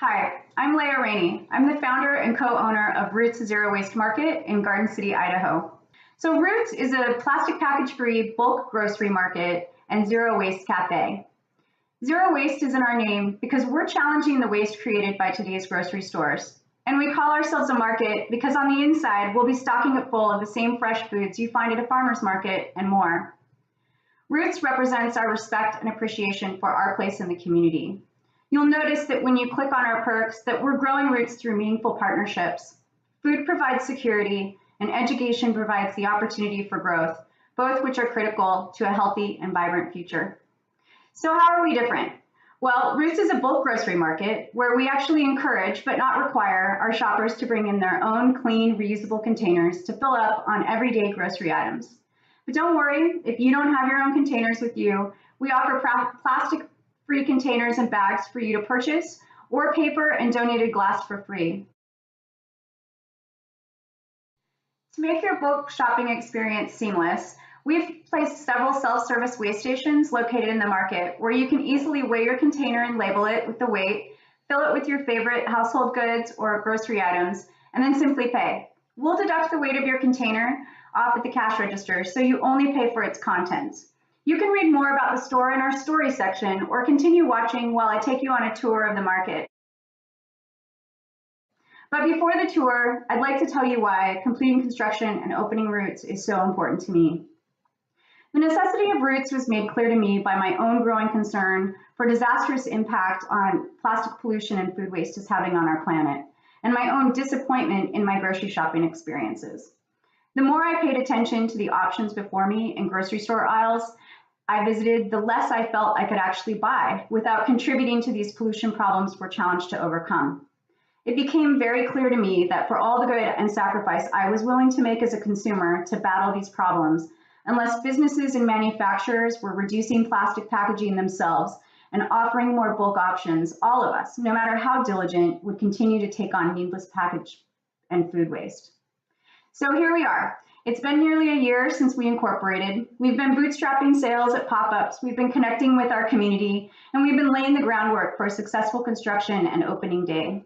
Hi, I'm Leah Rainey. I'm the founder and co-owner of Roots Zero Waste Market in Garden City, Idaho. So Roots is a plastic package-free bulk grocery market and zero waste cafe. Zero waste is in our name because we're challenging the waste created by today's grocery stores. And we call ourselves a market because on the inside, we'll be stocking it full of the same fresh foods you find at a farmer's market and more. Roots represents our respect and appreciation for our place in the community. You'll notice that when you click on our perks that we're growing roots through meaningful partnerships. Food provides security and education provides the opportunity for growth, both which are critical to a healthy and vibrant future. So how are we different? Well, Roots is a bulk grocery market where we actually encourage but not require our shoppers to bring in their own clean, reusable containers to fill up on everyday grocery items. But don't worry, if you don't have your own containers with you, we offer plastic-free containers and bags for you to purchase, or paper and donated glass for free. To make your bulk shopping experience seamless, we've placed several self-service weigh stations located in the market where you can easily weigh your container and label it with the weight, fill it with your favorite household goods or grocery items, and then simply pay. We'll deduct the weight of your container off at the cash register, so you only pay for its contents. You can read more about the store in our story section or continue watching while I take you on a tour of the market. But before the tour, I'd like to tell you why completing construction and opening Roots is so important to me. The necessity of Roots was made clear to me by my own growing concern for disastrous impact on plastic pollution and food waste is having on our planet, and my own disappointment in my grocery shopping experiences. The more I paid attention to the options before me in grocery store aisles I visited, the less I felt I could actually buy without contributing to these pollution problems we're challenged to overcome. It became very clear to me that for all the good and sacrifice I was willing to make as a consumer to battle these problems, unless businesses and manufacturers were reducing plastic packaging themselves and offering more bulk options, all of us, no matter how diligent, would continue to take on needless package and food waste. So here we are. It's been nearly a year since we incorporated. We've been bootstrapping sales at pop-ups, we've been connecting with our community, and we've been laying the groundwork for a successful construction and opening day.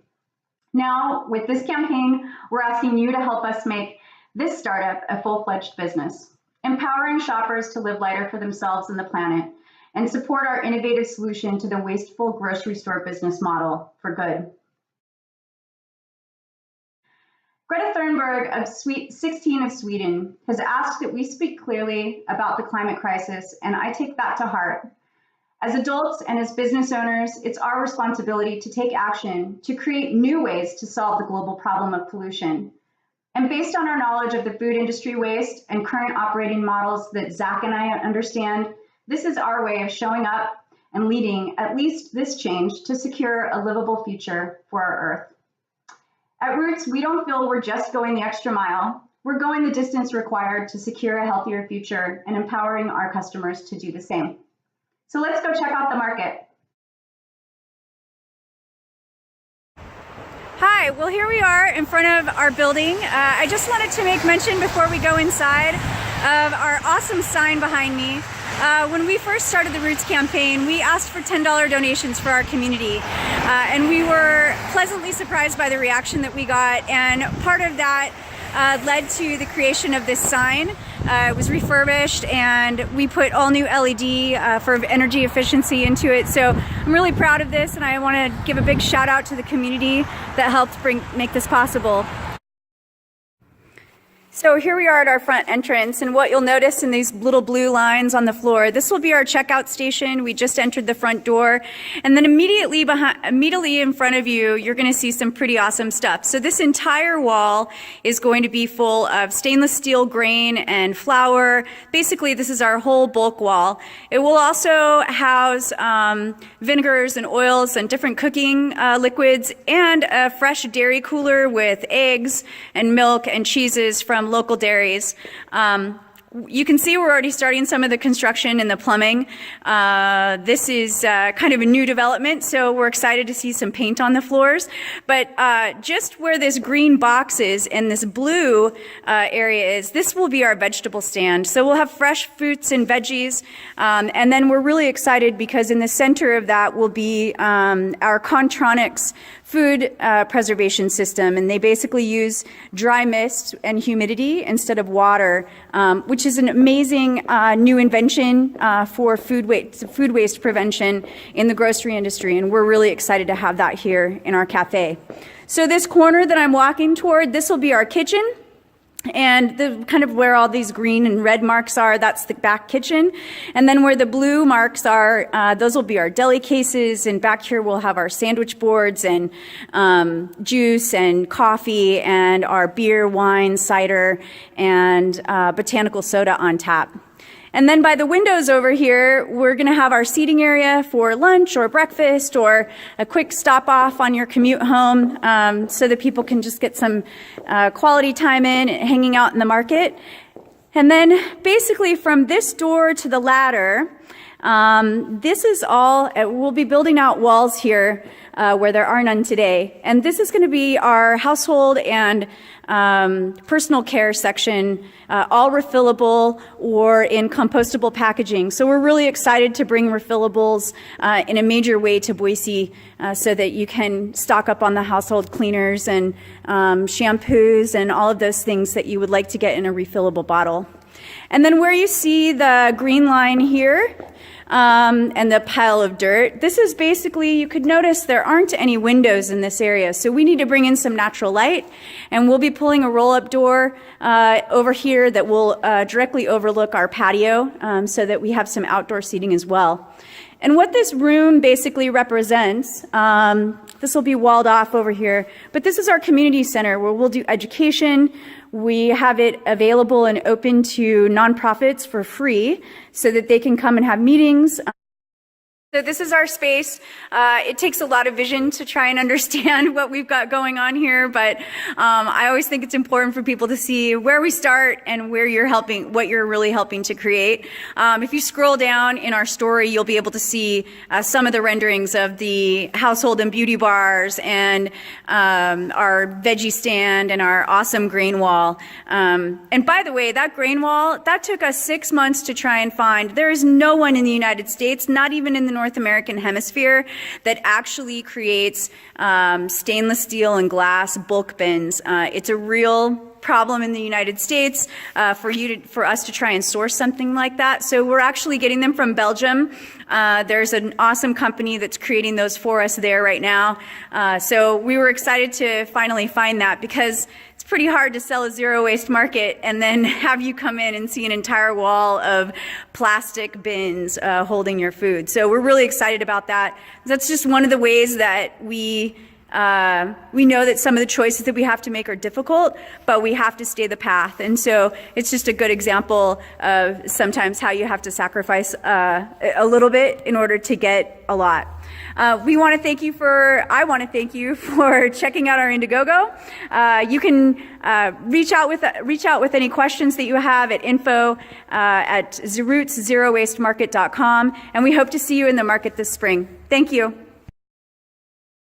Now, with this campaign, we're asking you to help us make this startup a full-fledged business, empowering shoppers to live lighter for themselves and the planet, and support our innovative solution to the wasteful grocery store business model for good. Greta Thunberg of 16 of Sweden has asked that we speak clearly about the climate crisis, and I take that to heart. As adults and as business owners, it's our responsibility to take action to create new ways to solve the global problem of pollution. And based on our knowledge of the food industry waste and current operating models that Zach and I understand, this is our way of showing up and leading at least this change to secure a livable future for our Earth. At Roots, we don't feel we're just going the extra mile. We're going the distance required to secure a healthier future and empowering our customers to do the same. So let's go check out the market. Hi, well here we are in front of our building. I just wanted to make mention before we go inside of our awesome sign behind me. When we first started the Roots campaign, we asked for $10 donations for our community. And we were pleasantly surprised by the reaction that we got. And part of that led to the creation of this sign. It was refurbished and we put all new LED for energy efficiency into it. So I'm really proud of this and I want to give a big shout out to the community that helped make this possible. So here we are at our front entrance, and what you'll notice in these little blue lines on the floor, this will be our checkout station. We just entered the front door, and then immediately in front of you, you're going to see some pretty awesome stuff. So this entire wall is going to be full of stainless steel grain and flour. Basically, this is our whole bulk wall. It will also house vinegars and oils and different cooking liquids, and a fresh dairy cooler with eggs and milk and cheeses from local dairies. You can see we're already starting some of the construction and the plumbing. This is kind of a new development, so we're excited to see some paint on the floors. But just where this green box is and this blue area is, this will be our vegetable stand. So we'll have fresh fruits and veggies. And then we're really excited because in the center of that will be our Contronics food preservation system, and they basically use dry mist and humidity instead of water, which is an amazing new invention for food waste prevention in the grocery industry, and we're really excited to have that here in our cafe. So this corner that I'm walking toward, this will be our kitchen. And the kind of where all these green and red marks are, that's the back kitchen. And then where the blue marks are, those will be our deli cases. And back here we'll have our sandwich boards and juice and coffee and our beer, wine, cider, and botanical soda on tap. And then by the windows over here, we're going to have our seating area for lunch or breakfast or a quick stop off on your commute home, so that people can just get some quality time in hanging out in the market. And then basically from this door to the ladder, this is all, we'll be building out walls here where there are none today. And this is going to be our household and personal care section, all refillable or in compostable packaging. So we're really excited to bring refillables in a major way to Boise, so that you can stock up on the household cleaners and shampoos and all of those things that you would like to get in a refillable bottle. And then where you see the green line here, and the pile of dirt. This is basically, you could notice there aren't any windows in this area, so we need to bring in some natural light, and we'll be pulling a roll-up door over here that will directly overlook our patio, so that we have some outdoor seating as well. And what this room basically represents, this will be walled off over here, but this is our community center where we'll do education. We have it available and open to nonprofits for free so that they can come and have meetings. So this is our space. It takes a lot of vision to try and understand what we've got going on here, but I always think it's important for people to see where we start and where you're helping, what you're really helping to create. If you scroll down in our story, you'll be able to see some of the renderings of the household and beauty bars and our veggie stand and our awesome grain wall. And by the way, that grain wall, that took us 6 months to try and find. There is no one in the United States, not even in the North American hemisphere, that actually creates stainless steel and glass bulk bins. It's a real problem in the United States for us to try and source something like that. So we're actually getting them from Belgium. There's an awesome company that's creating those for us there right now. So we were excited to finally find that, because it's pretty hard to sell a zero waste market and then have you come in and see an entire wall of plastic bins holding your food. So we're really excited about that. That's just one of the ways that we know that some of the choices that we have to make are difficult, but we have to stay the path. And so it's just a good example of sometimes how you have to sacrifice a little bit in order to get a lot. I want to thank you for checking out our Indiegogo. You can reach out with any questions that you have at info@rootszerowastemarket.com, and we hope to see you in the market this spring. Thank you.